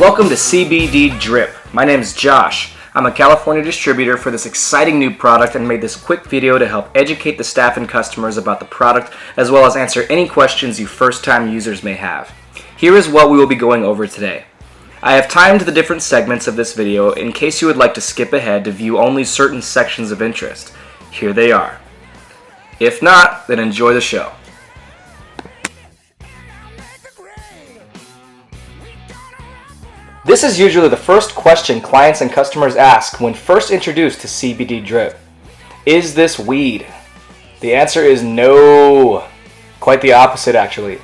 Welcome to CBD Drip. My name is Josh. I'm a California distributor for this exciting new product and made this quick video to help educate the staff and customers about the product as well as answer any questions you first-time users may have. Here is what we will be going over today. I have timed the different segments of this video in case you would like to skip ahead to view only certain sections of interest. Here they are. If not, then enjoy the show. This is usually the first question clients and customers ask when first introduced to CBD Drip. Is this weed? The answer is no. Quite the opposite, actually.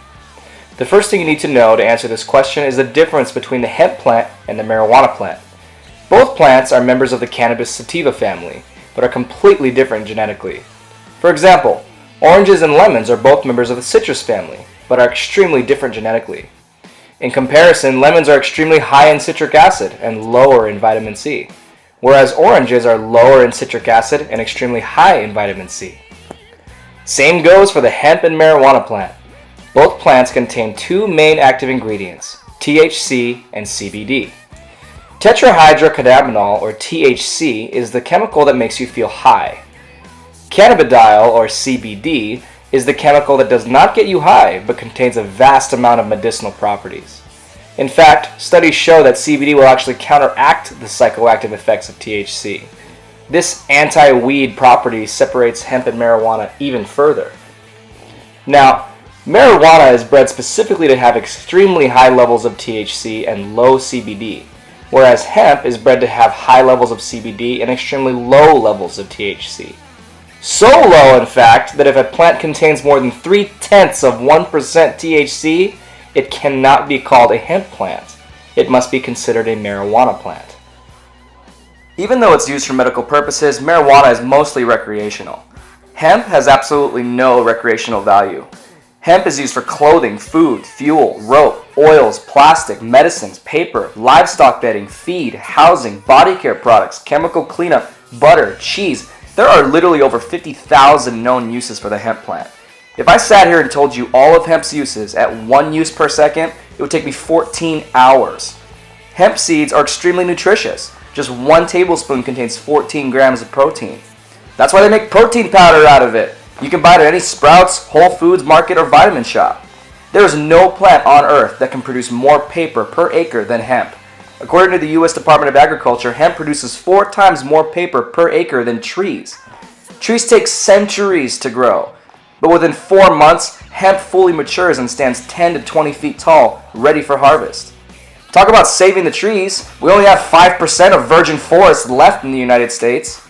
The first thing you need to know to answer this question is the difference between the hemp plant and the marijuana plant. Both plants are members of the Cannabis sativa family, but are completely different genetically. For example, oranges and lemons are both members of the citrus family, but are extremely different genetically. In comparison, lemons are extremely high in citric acid and lower in vitamin C, whereas oranges are lower in citric acid and extremely high in vitamin C. Same goes for the hemp and marijuana plant. Both plants contain two main active ingredients, THC and CBD. Tetrahydrocannabinol, or THC, is the chemical that makes you feel high. Cannabidiol, or CBD, is the chemical that does not get you high, but contains a vast amount of medicinal properties. In fact, studies show that CBD will actually counteract the psychoactive effects of THC. This anti-weed property separates hemp and marijuana even further. Now, marijuana is bred specifically to have extremely high levels of THC and low CBD, whereas hemp is bred to have high levels of CBD and extremely low levels of THC. So low, in fact, that if a plant contains more than 0.3% THC, it cannot be called a hemp plant. It must be considered a marijuana plant. Even though it's used for medical purposes, marijuana is mostly recreational. Hemp has absolutely no recreational value. Hemp is used for clothing, food, fuel, rope, oils, plastic, medicines, paper, livestock bedding, feed, housing, body care products, chemical cleanup, butter, cheese. There are literally over 50,000 known uses for the hemp plant. If I sat here and told you all of hemp's uses at 1 use per second, it would take me 14 hours. Hemp seeds are extremely nutritious. Just 1 tablespoon contains 14 grams of protein. That's why they make protein powder out of it. You can buy it at any Sprouts, Whole Foods market, or vitamin shop. There is no plant on earth that can produce more paper per acre than hemp. According to the U.S. Department of Agriculture, hemp produces 4 times more paper per acre than trees. Trees take centuries to grow, but within 4 months, hemp fully matures and stands 10 to 20 feet tall, ready for harvest. Talk about saving the trees. We only have 5% of virgin forests left in the United States.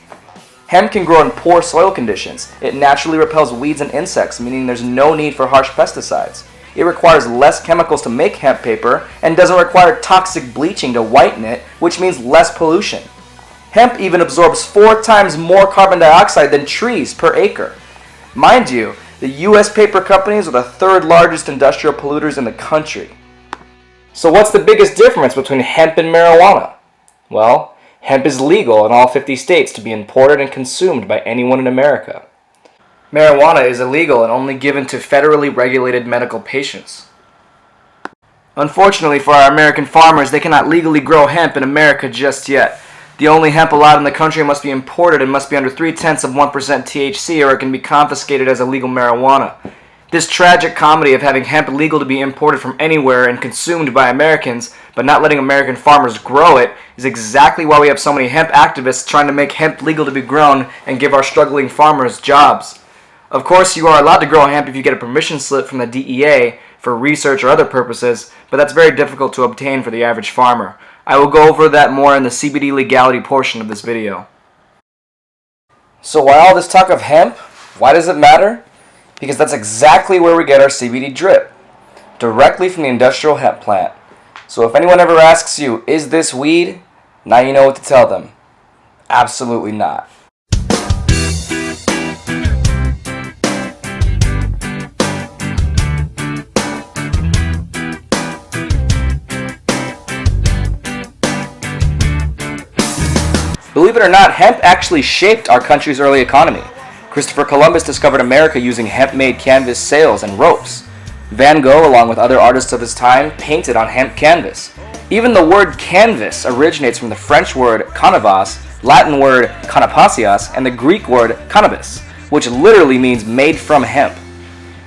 Hemp can grow in poor soil conditions. It naturally repels weeds and insects, meaning there's no need for harsh pesticides. It requires less chemicals to make hemp paper and doesn't require toxic bleaching to whiten it, which means less pollution. Hemp even absorbs 4 times more carbon dioxide than trees per acre. Mind you, the U.S. paper companies are the 3rd largest industrial polluters in the country. So what's the biggest difference between hemp and marijuana? Well, hemp is legal in all 50 states to be imported and consumed by anyone in America. Marijuana is illegal and only given to federally regulated medical patients. Unfortunately for our American farmers, they cannot legally grow hemp in America just yet. The only hemp allowed in the country must be imported and must be under 0.3% THC or it can be confiscated as illegal marijuana. This tragic comedy of having hemp legal to be imported from anywhere and consumed by Americans, but not letting American farmers grow it, is exactly why we have so many hemp activists trying to make hemp legal to be grown and give our struggling farmers jobs. Of course, you are allowed to grow hemp if you get a permission slip from the DEA for research or other purposes, but that's very difficult to obtain for the average farmer. I will go over that more in the CBD legality portion of this video. So why all this talk of hemp? Why does it matter? Because that's exactly where we get our CBD drip, directly from the industrial hemp plant. So if anyone ever asks you, is this weed? Now you know what to tell them. Absolutely not. Believe it or not, hemp actually shaped our country's early economy. Christopher Columbus discovered America using hemp-made canvas sails and ropes. Van Gogh, along with other artists of his time, painted on hemp canvas. Even the word canvas originates from the French word canavas, Latin word canapasias, and the Greek word cannabis, which literally means made from hemp.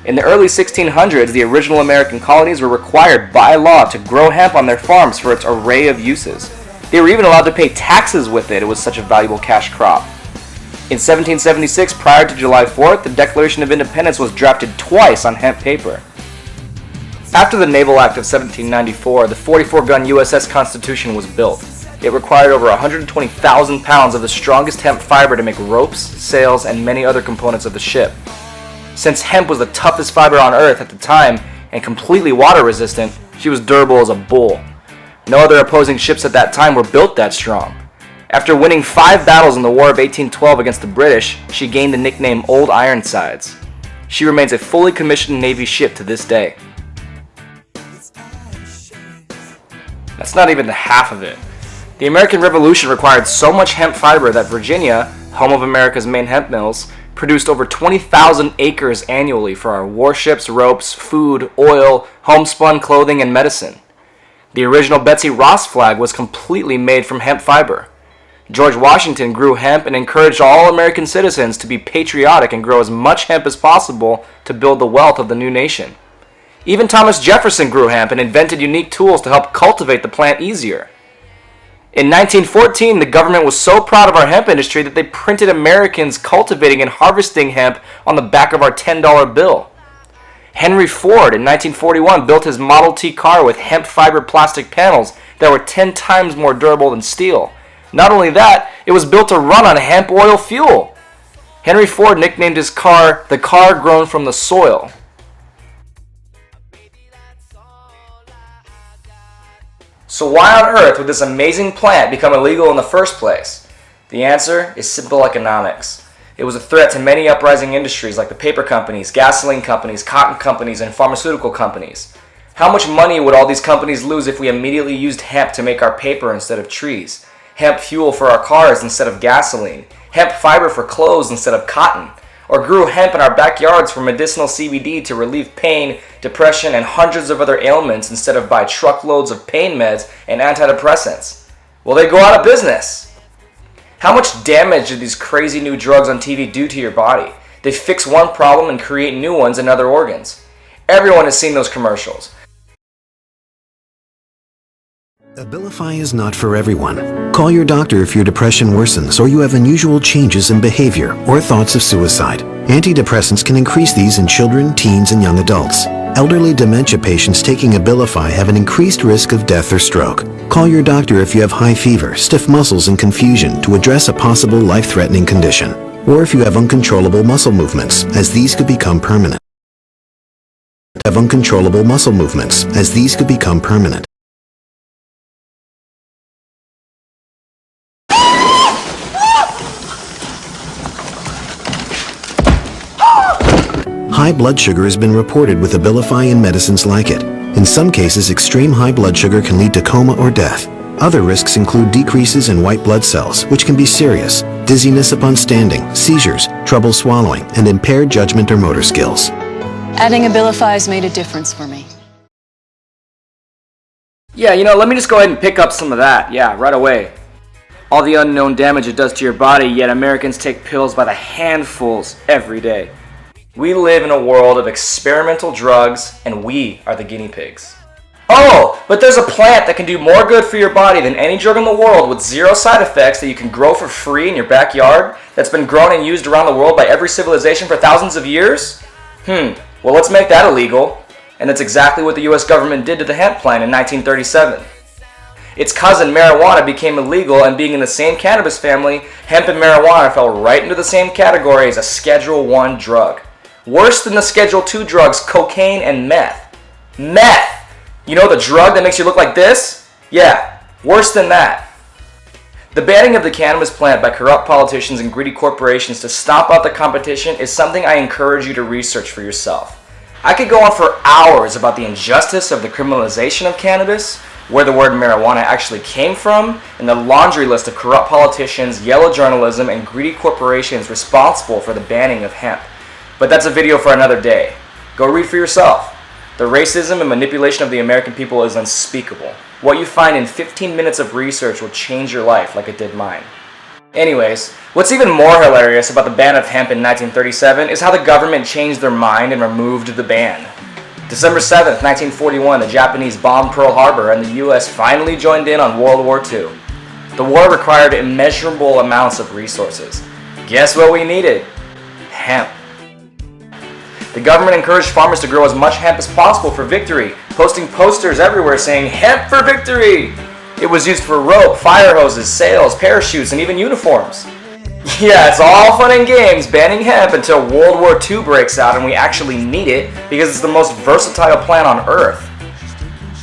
In the early 1600s, the original American colonies were required by law to grow hemp on their farms for its array of uses. They were even allowed to pay taxes with it. It was such a valuable cash crop. In 1776, prior to July 4th, the Declaration of Independence was drafted twice on hemp paper. After the Naval Act of 1794, the 44-gun USS Constitution was built. It required over 120,000 pounds of the strongest hemp fiber to make ropes, sails, and many other components of the ship. Since hemp was the toughest fiber on Earth at the time and completely water resistant, she was durable as a bull. No other opposing ships at that time were built that strong. After winning 5 battles in the War of 1812 against the British, she gained the nickname Old Ironsides. She remains a fully commissioned Navy ship to this day. That's not even the half of it. The American Revolution required so much hemp fiber that Virginia, home of America's main hemp mills, produced over 20,000 acres annually for our warships, ropes, food, oil, homespun clothing, and medicine. The original Betsy Ross flag was completely made from hemp fiber. George Washington grew hemp and encouraged all American citizens to be patriotic and grow as much hemp as possible to build the wealth of the new nation. Even Thomas Jefferson grew hemp and invented unique tools to help cultivate the plant easier. In 1914, the government was so proud of our hemp industry that they printed Americans cultivating and harvesting hemp on the back of our $10 bill. Henry Ford in 1941 built his Model T car with hemp fiber plastic panels that were 10 times more durable than steel. Not only that, it was built to run on hemp oil fuel. Henry Ford nicknamed his car the car grown from the soil. So why on earth would this amazing plant become illegal in the first place? The answer is simple economics. It was a threat to many uprising industries like the paper companies, gasoline companies, cotton companies, and pharmaceutical companies. How much money would all these companies lose if we immediately used hemp to make our paper instead of trees? Hemp fuel for our cars instead of gasoline? Hemp fiber for clothes instead of cotton? Or grew hemp in our backyards for medicinal CBD to relieve pain, depression, and hundreds of other ailments instead of buy truckloads of pain meds and antidepressants? Will they go out of business? How much damage do these crazy new drugs on TV do to your body? They fix one problem and create new ones in other organs. Everyone has seen those commercials. Abilify is not for everyone. Call your doctor if your depression worsens or you have unusual changes in behavior or thoughts of suicide. Antidepressants can increase these in children, teens, and young adults. Elderly dementia patients taking Abilify have an increased risk of death or stroke. Call your doctor if you have high fever, stiff muscles, and confusion to address a possible life-threatening condition, or if you have uncontrollable muscle movements, as these could become permanent. Have uncontrollable muscle movements, as these could become permanent. High blood sugar has been reported with Abilify and medicines like it. In some cases, extreme high blood sugar can lead to coma or death. Other risks include decreases in white blood cells, which can be serious, dizziness upon standing, seizures, trouble swallowing, and impaired judgment or motor skills. Adding Abilify has made a difference for me. Yeah, let me just go ahead and pick up some of that. Yeah, right away. All the unknown damage it does to your body, yet Americans take pills by the handfuls every day. We live in a world of experimental drugs, and we are the guinea pigs. Oh, but there's a plant that can do more good for your body than any drug in the world with zero side effects that you can grow for free in your backyard that's been grown and used around the world by every civilization for thousands of years? Well, let's make that illegal. And that's exactly what the US government did to the hemp plant in 1937. Its cousin, marijuana, became illegal, and being in the same cannabis family, hemp and marijuana fell right into the same category as a Schedule I drug. Worse than the Schedule II drugs, cocaine and meth. Meth! You know the drug that makes you look like this? Yeah, worse than that. The banning of the cannabis plant by corrupt politicians and greedy corporations to stomp out the competition is something I encourage you to research for yourself. I could go on for hours about the injustice of the criminalization of cannabis, where the word marijuana actually came from, and the laundry list of corrupt politicians, yellow journalism, and greedy corporations responsible for the banning of hemp. But that's a video for another day. Go read for yourself. The racism and manipulation of the American people is unspeakable. What you find in 15 minutes of research will change your life like it did mine. Anyways, what's even more hilarious about the ban of hemp in 1937 is how the government changed their mind and removed the ban. December 7th, 1941, the Japanese bombed Pearl Harbor and the US finally joined in on World War II. The war required immeasurable amounts of resources. Guess what we needed? Hemp. The government encouraged farmers to grow as much hemp as possible for victory, posting posters everywhere saying, "Hemp for victory!" It was used for rope, fire hoses, sails, parachutes, and even uniforms. Yeah, it's all fun and games banning hemp until World War II breaks out and we actually need it because it's the most versatile plant on Earth.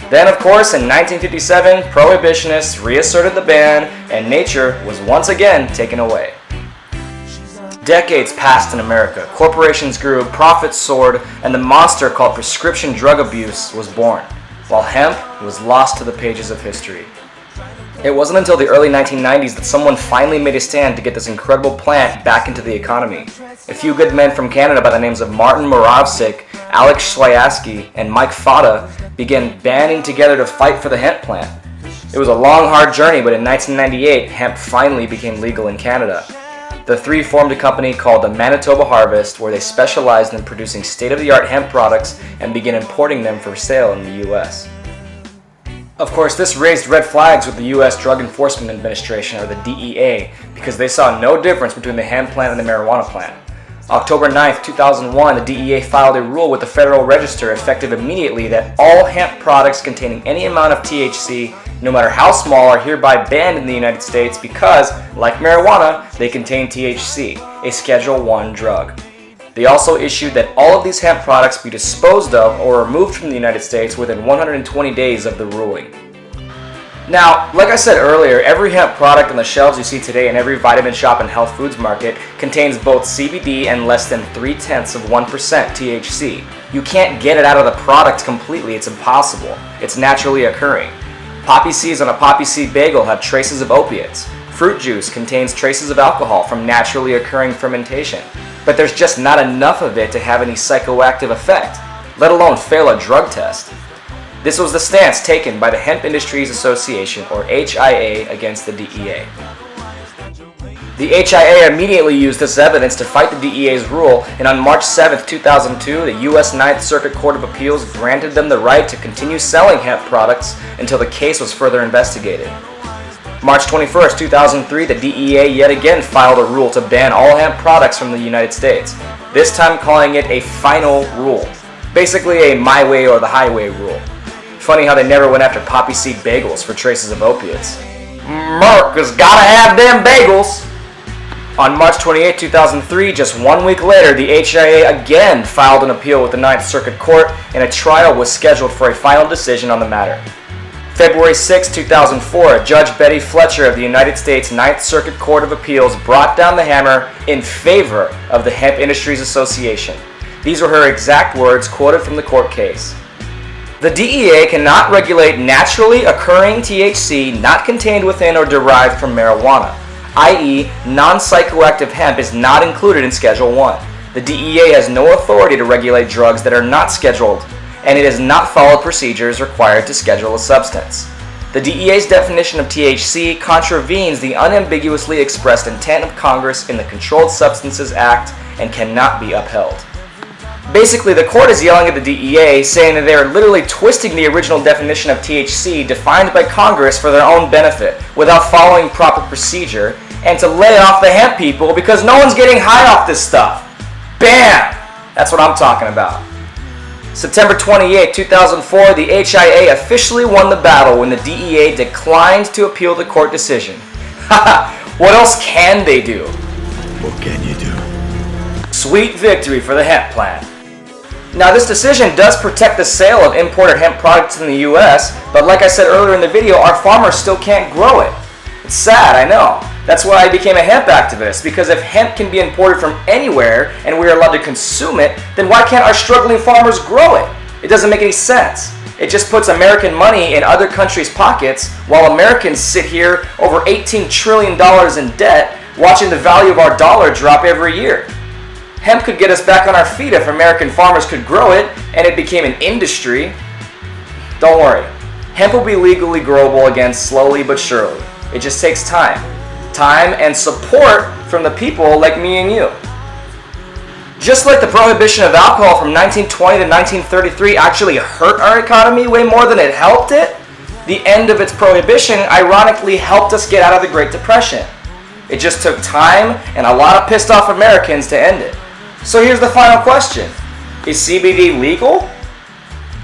Then, of course, in 1957, prohibitionists reasserted the ban and nature was once again taken away. Decades passed in America, corporations grew, profits soared, and the monster called prescription drug abuse was born, while hemp was lost to the pages of history. It wasn't until the early 1990s that someone finally made a stand to get this incredible plant back into the economy. A few good men from Canada by the names of Martin Moravcsik, Alex Swiaski, and Mike Fata began banding together to fight for the hemp plant. It was a long, hard journey, but in 1998, hemp finally became legal in Canada. The three formed a company called the Manitoba Harvest, where they specialized in producing state-of-the-art hemp products and began importing them for sale in the US. Of course, this raised red flags with the US Drug Enforcement Administration, or the DEA, because they saw no difference between the hemp plant and the marijuana plant. October 9th, 2001, the DEA filed a rule with the Federal Register effective immediately that all hemp products containing any amount of THC, no matter how small, are hereby banned in the United States because, like marijuana, they contain THC, a Schedule I drug. They also issued that all of these hemp products be disposed of or removed from the United States within 120 days of the ruling. Now, like I said earlier, every hemp product on the shelves you see today in every vitamin shop and health foods market contains both CBD and less than 0.3% THC. You can't get it out of the product completely, it's impossible. It's naturally occurring. Poppy seeds on a poppy seed bagel have traces of opiates. Fruit juice contains traces of alcohol from naturally occurring fermentation. But there's just not enough of it to have any psychoactive effect, let alone fail a drug test. This was the stance taken by the Hemp Industries Association, or HIA, against the DEA. The HIA immediately used this evidence to fight the DEA's rule, and on March 7, 2002, the U.S. Ninth Circuit Court of Appeals granted them the right to continue selling hemp products until the case was further investigated. March 21, 2003, the DEA yet again filed a rule to ban all hemp products from the United States, this time calling it a final rule, basically a my way or the highway rule. Funny how they never went after poppy seed bagels for traces of opiates. Merca's gotta have them bagels! On March 28, 2003, just 1 week later, the HIA again filed an appeal with the Ninth Circuit Court, and a trial was scheduled for a final decision on the matter. February 6, 2004, Judge Betty Fletcher of the United States Ninth Circuit Court of Appeals brought down the hammer in favor of the Hemp Industries Association. These were her exact words quoted from the court case. The DEA cannot regulate naturally occurring THC not contained within or derived from marijuana, i.e., non-psychoactive hemp is not included in Schedule I. The DEA has no authority to regulate drugs that are not scheduled, and it has not followed procedures required to schedule a substance. The DEA's definition of THC contravenes the unambiguously expressed intent of Congress in the Controlled Substances Act and cannot be upheld. Basically, the court is yelling at the DEA, saying that they are literally twisting the original definition of THC defined by Congress for their own benefit without following proper procedure, and to lay off the hemp people because no one's getting high off this stuff. Bam! That's what I'm talking about. September 28, 2004, the HIA officially won the battle when the DEA declined to appeal the court decision. Haha, what else can they do? What can you do? Sweet victory for the hemp plant. Now, this decision does protect the sale of imported hemp products in the US, but like I said earlier in the video, our farmers still can't grow it. It's sad, I know. That's why I became a hemp activist, because if hemp can be imported from anywhere and we are allowed to consume it, then why can't our struggling farmers grow it? It doesn't make any sense. It just puts American money in other countries' pockets while Americans sit here over $18 trillion in debt watching the value of our dollar drop every year. Hemp could get us back on our feet if American farmers could grow it and it became an industry. Don't worry, hemp will be legally growable again slowly but surely. It just takes time. Time and support from the people like me and you. Just like the prohibition of alcohol from 1920 to 1933 actually hurt our economy way more than it helped it, the end of its prohibition ironically helped us get out of the Great Depression. It just took time and a lot of pissed off Americans to end it. So here's the final question. Is CBD legal?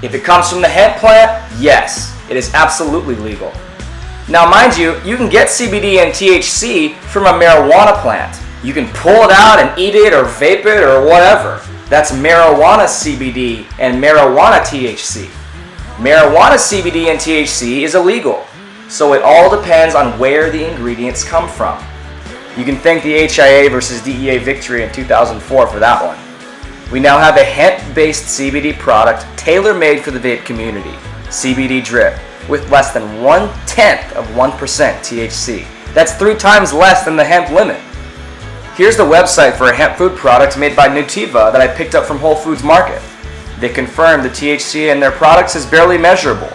If it comes from the hemp plant, yes, it is absolutely legal. Now mind you, you can get CBD and THC from a marijuana plant. You can pull it out and eat it or vape it or whatever. That's marijuana CBD and marijuana THC. Marijuana CBD and THC is illegal, so it all depends on where the ingredients come from. You can thank the HIA versus DEA victory in 2004 for that one. We now have a hemp-based CBD product tailor-made for the vape community, CBD Drip, with less than 1/10 of 1% THC. That's 3 times less than the hemp limit. Here's the website for a hemp food product made by Nutiva that I picked up from Whole Foods Market. They confirm the THC in their products is barely measurable.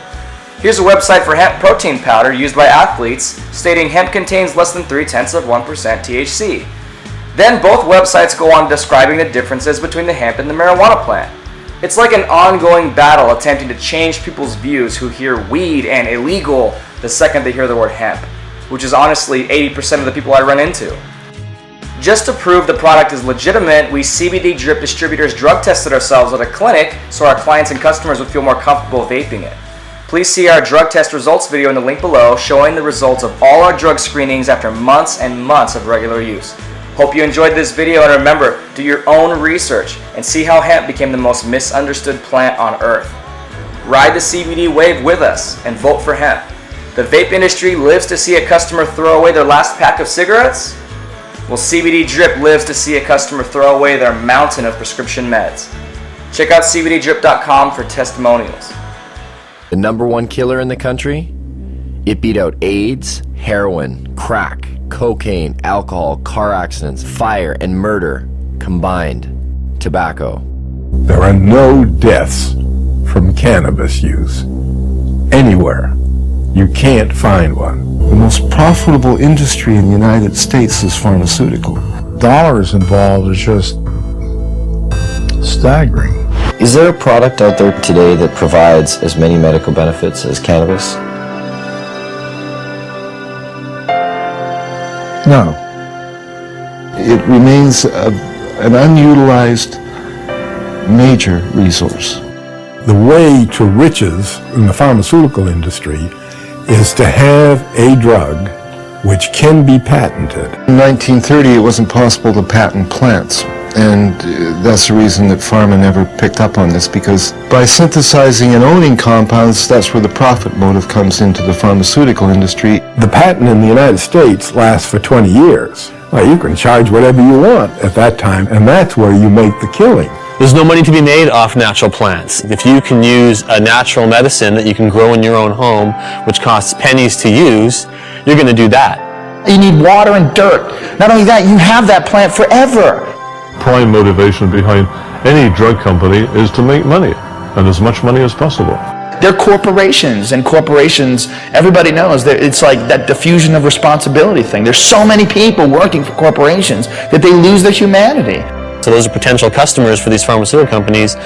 Here's a website for hemp protein powder used by athletes, stating hemp contains less than 0.3% THC. Then both websites go on describing the differences between the hemp and the marijuana plant. It's like an ongoing battle attempting to change people's views who hear weed and illegal the second they hear the word hemp, which is honestly 80% of the people I run into. Just to prove the product is legitimate, we CBD Drip distributors drug tested ourselves at a clinic so our clients and customers would feel more comfortable vaping it. Please see our drug test results video in the link below showing the results of all our drug screenings after months and months of regular use. Hope you enjoyed this video, and remember, do your own research and see how hemp became the most misunderstood plant on earth. Ride the CBD wave with us and vote for hemp. The vape industry lives to see a customer throw away their last pack of cigarettes. Well, CBD Drip lives to see a customer throw away their mountain of prescription meds. Check out cbddrip.com for testimonials. The #1 killer in the country? It beat out AIDS, heroin, crack, cocaine, alcohol, car accidents, fire, and murder combined. Tobacco. There are no deaths from cannabis use anywhere. You can't find one. The most profitable industry in the United States is pharmaceutical. Dollars involved is just staggering. Is there a product out there today that provides as many medical benefits as cannabis? No. It remains an unutilized major resource. The way to riches in the pharmaceutical industry is to have a drug which can be patented. In 1930, it wasn't possible to patent plants. And that's the reason that Pharma never picked up on this, because by synthesizing and owning compounds, that's where the profit motive comes into the pharmaceutical industry. The patent in the United States lasts for 20 years. Well, you can charge whatever you want at that time, and that's where you make the killing. There's no money to be made off natural plants. If you can use a natural medicine that you can grow in your own home, which costs pennies to use, you're going to do that. You need water and dirt. Not only that, you have that plant forever. Prime motivation behind any drug company is to make money, and as much money as possible. They're corporations, and corporations, everybody knows that it's like that diffusion of responsibility thing. There's so many people working for corporations that they lose their humanity. So those are potential customers for these pharmaceutical companies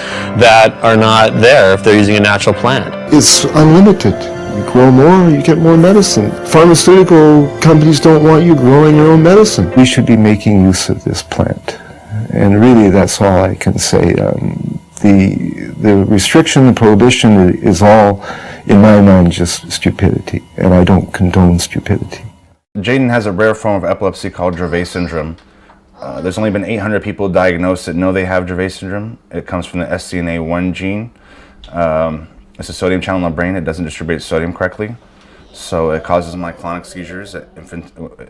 that are not there if they're using a natural plant. It's unlimited. You grow more, you get more medicine. Pharmaceutical companies don't want you growing your own medicine. We should be making use of this plant. And really, that's all I can say. The restriction, the prohibition is all, in my mind, just stupidity. And I don't condone stupidity. Jaden has a rare form of epilepsy called Dravet syndrome. There's only been 800 people diagnosed that know they have Dravet syndrome. It comes from the SCNA1 gene. It's a sodium channel in the brain. It doesn't distribute sodium correctly. So it causes myoclonic seizures,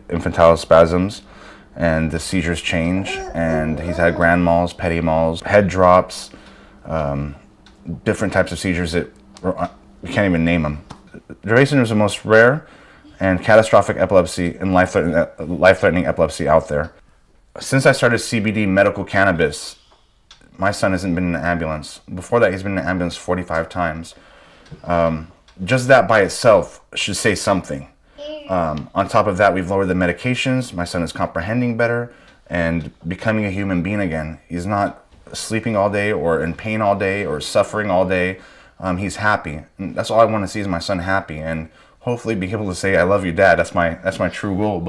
infantile spasms, and the seizures change. And he's had grand mals, petit mals, head drops, different types of seizures that we can't even name them. Dravet syndrome is the most rare and catastrophic epilepsy and life-threatening epilepsy out there. Since I started CBD medical cannabis, my son hasn't been in an ambulance. Before that, he's been in an ambulance 45 times. Just that by itself should say something. On top of that, we've lowered the medications. My son is comprehending better and becoming a human being again. He's not sleeping all day or in pain all day or suffering all day. He's happy. And that's all I want to see is my son happy, and hopefully be able to say, "I love you, Dad." That's my true goal.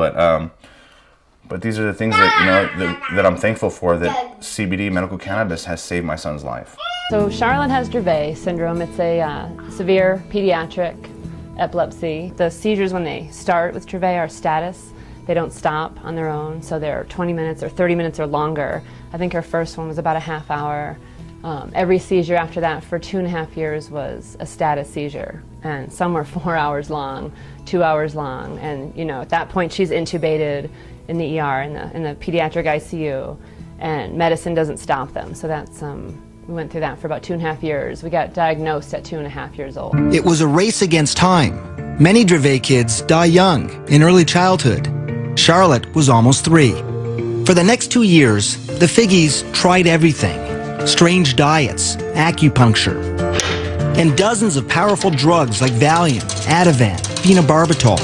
But these are the things that that I'm thankful for, that CBD medical cannabis has saved my son's life. So Charlotte has Dravet syndrome. It's a severe pediatric epilepsy. The seizures when they start with Dravet are status. They don't stop on their own, so they're 20 minutes or 30 minutes or longer. I think her first one was about a half hour. Every seizure after that for 2.5 years was a status seizure, and some were 4 hours long, 2 hours long, and at that point she's intubated in the ER, in the pediatric ICU, and medicine doesn't stop them. So that's we went through that for about 2.5 years. We got diagnosed at 2.5 years old. It was a race against time. Many Dravet kids die young, in early childhood. Charlotte was almost 3. For the next 2 years, the Figgies tried everything. Strange diets, acupuncture, and dozens of powerful drugs like Valium, Ativan, phenobarbital.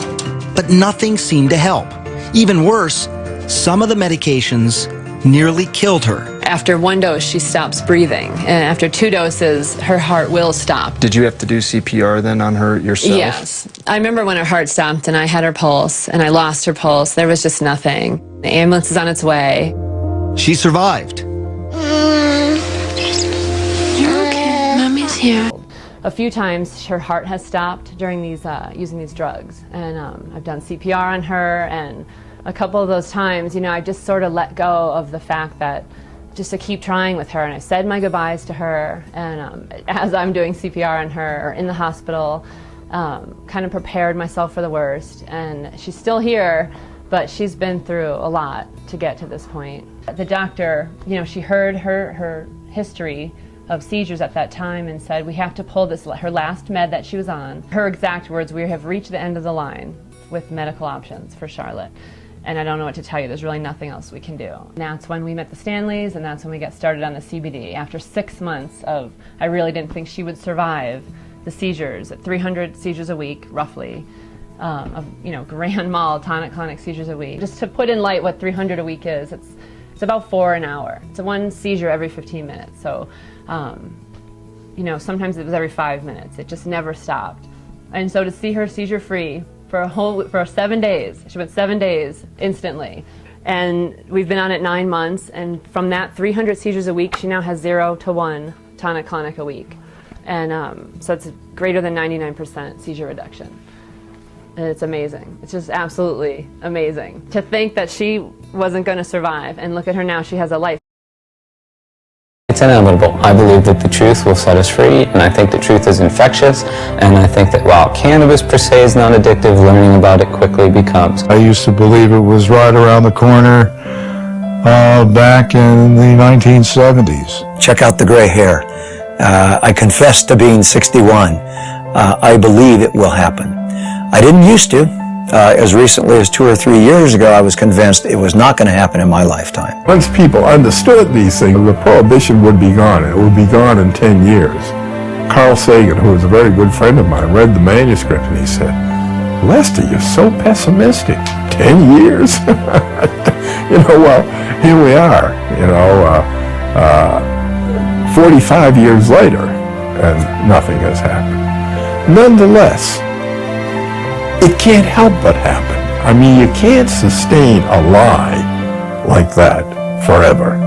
But nothing seemed to help. Even worse, some of the medications nearly killed her. After 1 dose, she stops breathing, and after 2 doses, her heart will stop. Did you have to do CPR then on her yourself? Yes. I remember when her heart stopped and I had her pulse, and I lost her pulse. There was just nothing. The ambulance is on its way. She survived. You're okay. Mommy's here. A few times her heart has stopped during these using these drugs, and I've done CPR on her, and a couple of those times, I just sort of let go of the fact that just to keep trying with her, and I said my goodbyes to her, and as I'm doing CPR on her or in the hospital, kind of prepared myself for the worst. And she's still here, but she's been through a lot to get to this point. The doctor, she heard her history of seizures at that time and said, "We have to pull her last med that she was on." Her exact words, "We have reached the end of the line with medical options for Charlotte. And I don't know what to tell you, there's really nothing else we can do." And that's when we met the Stanleys, and that's when we got started on the CBD. After 6 months of, I really didn't think she would survive the seizures, at 300 seizures a week, roughly, of grand mal tonic-clonic seizures a week. Just to put in light what 300 a week is, it's about 4 an hour. It's one seizure every 15 minutes. So, sometimes it was every 5 minutes. It just never stopped. And so to see her seizure-free for 7 days. She went 7 days instantly. And we've been on it 9 months, and from that 300 seizures a week, she now has 0 to 1 tonic-clonic a week. And so it's greater than 99% seizure reduction. And it's amazing. It's just absolutely amazing. To think that she wasn't going to survive, and look at her now, she has a life. It's inevitable. I believe that the truth will set us free, and I think the truth is infectious, and I think that while cannabis per se is not addictive, learning about it quickly becomes. I used to believe it was right around the corner back in the 1970s. Check out the gray hair. I confess to being 61. I believe it will happen. I didn't used to. As recently as 2 or 3 years ago, I was convinced it was not going to happen in my lifetime. Once people understood these things, the prohibition would be gone. It would be gone in 10 years. Carl Sagan, who was a very good friend of mine, read the manuscript and he said, "Lester, you're so pessimistic. 10 years?" Well, here we are, 45 years later, and nothing has happened. Nonetheless, it can't help but happen. I mean, you can't sustain a lie like that forever.